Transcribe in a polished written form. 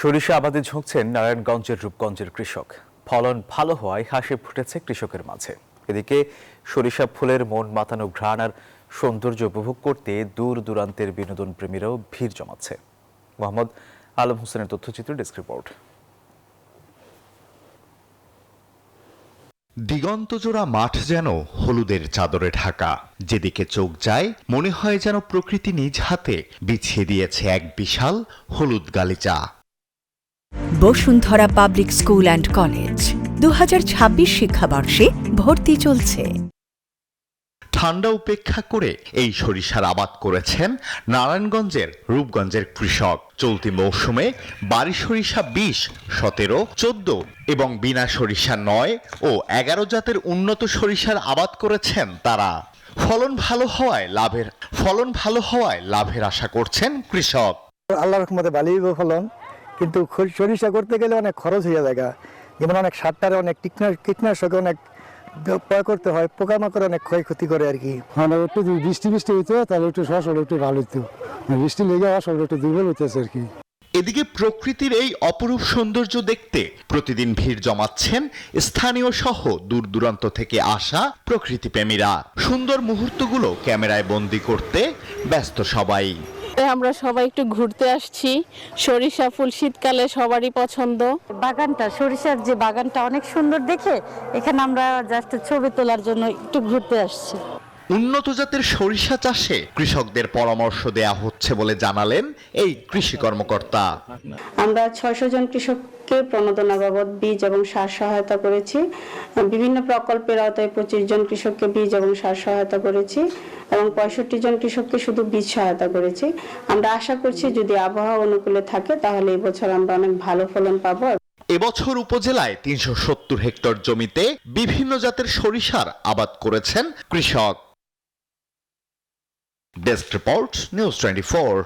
সরিষা আবাদে ঝুঁকছেন নারায়ণগঞ্জের রূপগঞ্জের কৃষক। ফলন ভালো হওয়ায় হাসি ফুটেছে কৃষকের মাঝে। এদিকে সরিষা ফুলের মন মাতানো ঘ্রাণ আর সৌন্দর্য উপভোগ করতে দূর দূরান্তের বিনোদন প্রেমীরাও ভিড় জমাচ্ছে। মোহাম্মদ আলম হোসেনের তথ্যচিত্র ডেস্ক রিপোর্ট। দিগন্তজোড়া মাঠ যেন হলুদের চাদরে ঢাকা। যেদিকে চোখ যায় মনে হয় যেন প্রকৃতি নিজ হাতে বিছিয়ে দিয়েছে এক বিশাল হলুদ গালিচা। Bashundhara public school and college 2026 শিক্ষাবর্ষে ভর্তি চলছে। ঠান্ডা উপেক্ষা করে এই সরিষার আবাদ করেছেন নারায়ণগঞ্জের রূপগঞ্জের কৃষক। চলতি মৌসুমে বাড়ি সরিষা 20, 17, 14 এবং বিনা সরিষা 9 ও 11 জাতের উন্নত সরিষার আবাদ করেছেন তারা। ফলন ভালো হওয়ায় লাভের আশা করছেন কৃষক। আল্লাহর রহমতে ভালোই ফলন, কিন্তু সরিষা করতে গেলে অনেক খরচ হয়ে যায়। যেমন অনেক সার, অনেক কীটনাশক অনেক প্রয়োগ করতে হয়, পোকামাকড় অনেক ক্ষয়ক্ষতি করে আর কি। একটু বৃষ্টি হইতো তাহলে একটু ফসল একটু ভালো হইতো, বৃষ্টি লেগে ফসল একটু দুর্বল হইতেছে আর কি। এদিকে প্রকৃতির এই অপরূপ সৌন্দর্য দেখতে প্রতিদিন ভিড় জমাচ্ছেন স্থানীয় সহ দূর দূরান্ত থেকে আসা প্রকৃতিপ্রেমীরা। সুন্দর মুহূর্তগুলো ক্যামেরায় বন্দি করতে ব্যস্ত সবাই। আমরা সবাই একটু ঘুরতে আসছি। সরিষা ফুল শীতকালে সবারই পছন্দ। বাগানটা, সরিষার যে বাগানটা অনেক সুন্দর দেখে এখানে আমরা জাস্ট ছবি তোলার জন্য একটু ঘুরতে আসছি। উন্নত জাতের সরিষা চাষে কৃষকদের পরামর্শ দেয়া হচ্ছে বলে জানালেন এই কৃষি কর্মকর্তা। আমরা 600 জন কৃষককে প্রণোদনা বাবদ বীজ এবং সার সহায়তা করেছি। বিভিন্ন প্রকল্পের আওতায় 25 জন কৃষককে বীজ এবং সার সহায়তা করেছি এবং 65 জন কৃষককে শুধু বীজ সহায়তা করেছি। আমরা আশা করছি যদি আবহাওয়া অনুকূলে থাকে তাহলে এই বছর আমরা অনেক ভালো ফলন পাবো। এবছর উপজেলায় 370 হেক্টর জমিতে বিভিন্ন জাতের সরিষার আবাদ করেছেন কৃষক। Desk report, news 24।